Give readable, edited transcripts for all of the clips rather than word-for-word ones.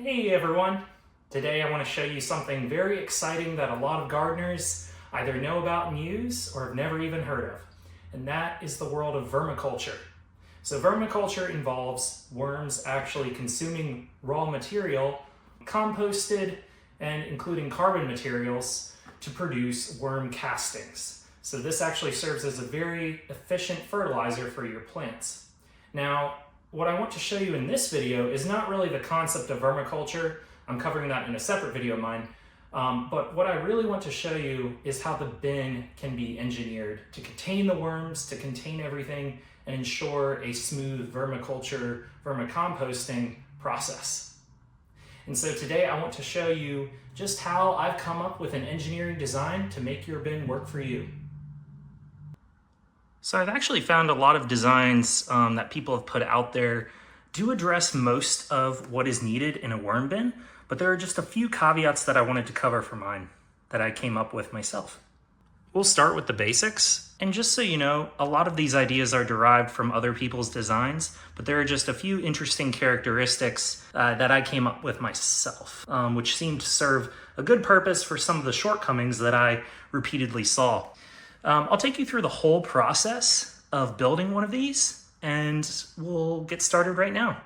Hey everyone! Today I want to show you something very exciting that a lot of gardeners either know about and use or have never even heard of, and that is the world of vermiculture. So vermiculture involves worms actually consuming raw material, composted and including carbon materials to produce worm castings. So this actually serves as a very efficient fertilizer for your plants. Now, what I want to show you in this video is not really the concept of vermiculture. I'm covering that in a separate video of mine. But what I really want to show you is how the bin can be engineered to contain the worms, to contain everything, and ensure a smooth vermiculture, vermicomposting process. And so today I want to show you just how I've come up with an engineering design to make your bin work for you. So I've actually found a lot of designs that people have put out there do address most of what is needed in a worm bin, but there are just a few caveats that I wanted to cover for mine that I came up with myself. We'll start with the basics, and just so you know, a lot of these ideas are derived from other people's designs, but there are just a few interesting characteristics that I came up with myself, which seem to serve a good purpose for some of the shortcomings that I repeatedly saw. I'll take you through the whole process of building one of these, and we'll get started right now.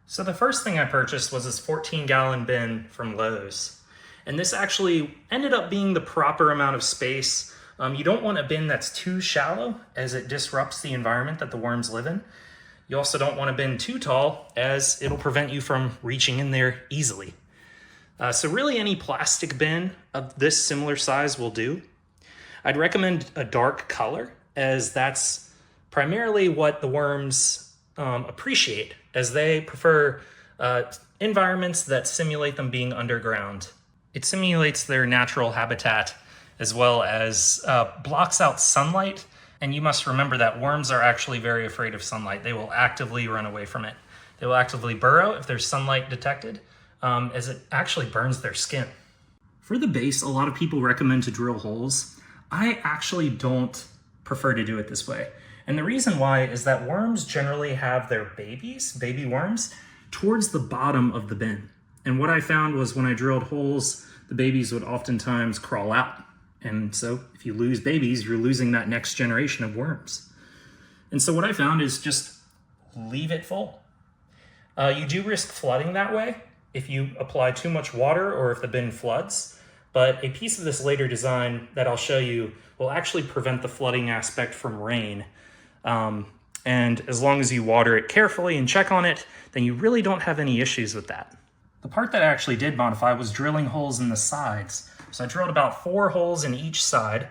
So the first thing I purchased was this 14-gallon bin from Lowe's. And this actually ended up being the proper amount of space. You don't want a bin that's too shallow, as it disrupts the environment that the worms live in. You also don't want a bin too tall, as it'll prevent you from reaching in there easily. So really any plastic bin of this similar size will do. I'd recommend a dark color, as that's primarily what the worms appreciate, as they prefer environments that simulate them being underground. It simulates their natural habitat, as well as blocks out sunlight. And you must remember that worms are actually very afraid of sunlight. They will actively run away from it. They will actively burrow if there's sunlight detected, as it actually burns their skin. For the base, a lot of people recommend to drill holes. I actually don't prefer to do it this way. And the reason why is that worms generally have their baby worms, towards the bottom of the bin. And what I found was when I drilled holes, the babies would oftentimes crawl out. And so if you lose babies, you're losing that next generation of worms. And so what I found is just leave it full. You do risk flooding that way if you apply too much water or if the bin floods. But a piece of this later design that I'll show you will actually prevent the flooding aspect from rain. And as long as you water it carefully and check on it, then you really don't have any issues with that. The part that I actually did modify was drilling holes in the sides. So I drilled about 4 holes in each side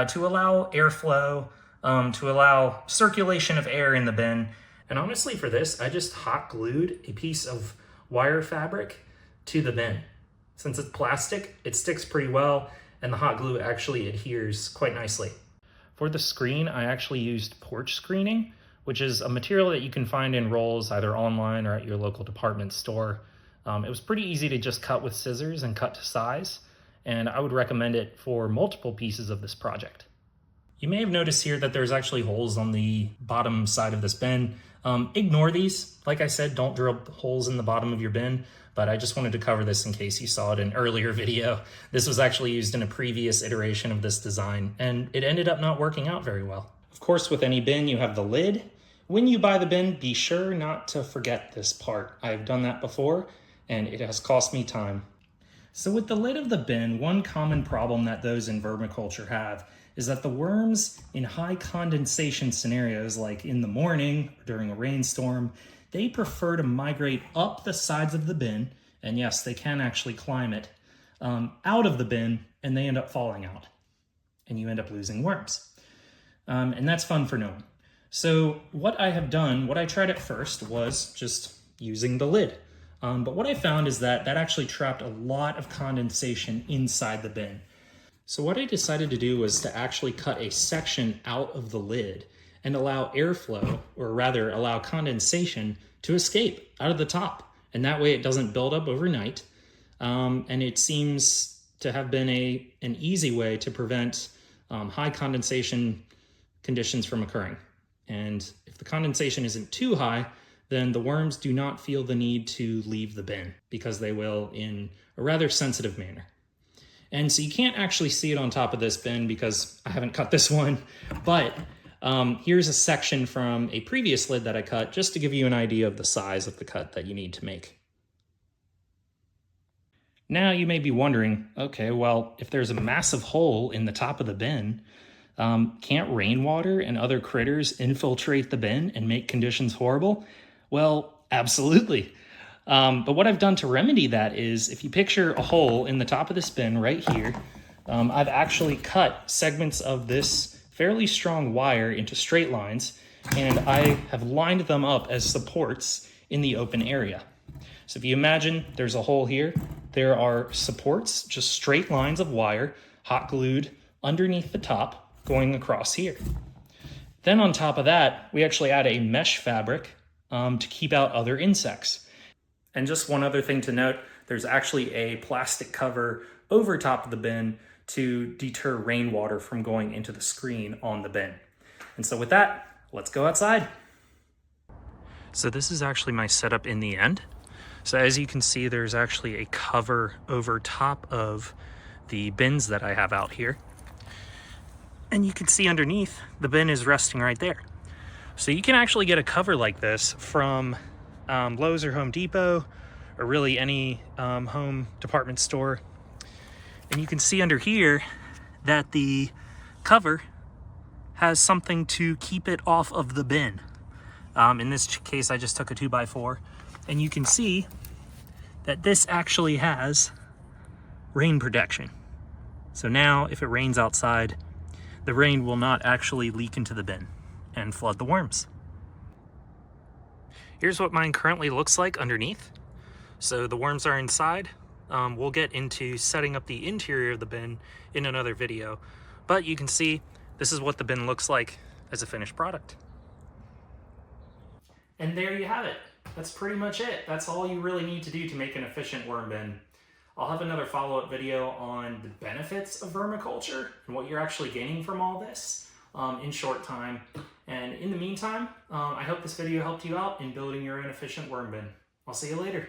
to allow airflow, to allow circulation of air in the bin. And honestly for this, I just hot glued a piece of wire fabric to the bin. Since it's plastic, it sticks pretty well, and the hot glue actually adheres quite nicely. For the screen, I actually used porch screening, which is a material that you can find in rolls either online or at your local department store. It was pretty easy to just cut with scissors and cut to size, and I would recommend it for multiple pieces of this project. You may have noticed here that there's actually holes on the bottom side of this bin. Ignore these. Like I said, don't drill holes in the bottom of your bin, but I just wanted to cover this in case you saw it in an earlier video. This was actually used in a previous iteration of this design, and it ended up not working out very well. Of course, with any bin, you have the lid. When you buy the bin, be sure not to forget this part. I've done that before, and it has cost me time. So with the lid of the bin, one common problem that those in vermiculture have is that the worms in high condensation scenarios, like in the morning or during a rainstorm, they prefer to migrate up the sides of the bin, and yes, they can actually climb it, out of the bin, and they end up falling out. And you end up losing worms. And that's fun for no one. So what I have done, what I tried at first was just using the lid. But what I found is that actually trapped a lot of condensation inside the bin. So what I decided to do was to actually cut a section out of the lid and allow airflow, or rather allow condensation to escape out of the top. And that way it doesn't build up overnight. And it seems to have been an easy way to prevent high condensation conditions from occurring. And if the condensation isn't too high, then the worms do not feel the need to leave the bin because they will in a rather sensitive manner. And so you can't actually see it on top of this bin because I haven't cut this one, but here's a section from a previous lid that I cut just to give you an idea of the size of the cut that you need to make. Now you may be wondering, okay, well, if there's a massive hole in the top of the bin, can't rainwater and other critters infiltrate the bin and make conditions horrible? Well, absolutely. But what I've done to remedy that is, if you picture a hole in the top of this bin right here, I've actually cut segments of this fairly strong wire into straight lines, and I have lined them up as supports in the open area. So if you imagine there's a hole here, there are supports, just straight lines of wire, hot glued underneath the top, going across here. Then on top of that, we actually add a mesh fabric to keep out other insects. And just one other thing to note, there's actually a plastic cover over top of the bin to deter rainwater from going into the screen on the bin. And so with that, let's go outside. So this is actually my setup in the end. So as you can see, there's actually a cover over top of the bins that I have out here. And you can see underneath, the bin is resting right there. So you can actually get a cover like this from Lowe's or Home Depot, or really any home department store. And you can see under here that the cover has something to keep it off of the bin. In this case, I just took a 2x4, and you can see that this actually has rain protection. So now if it rains outside, the rain will not actually leak into the bin and flood the worms. Here's what mine currently looks like underneath. So the worms are inside. We'll get into setting up the interior of the bin in another video, but you can see this is what the bin looks like as a finished product. And there you have it. That's pretty much it. That's all you really need to do to make an efficient worm bin. I'll have another follow-up video on the benefits of vermiculture and what you're actually gaining from all this in short time. And in the meantime, I hope this video helped you out in building your own efficient worm bin. I'll see you later.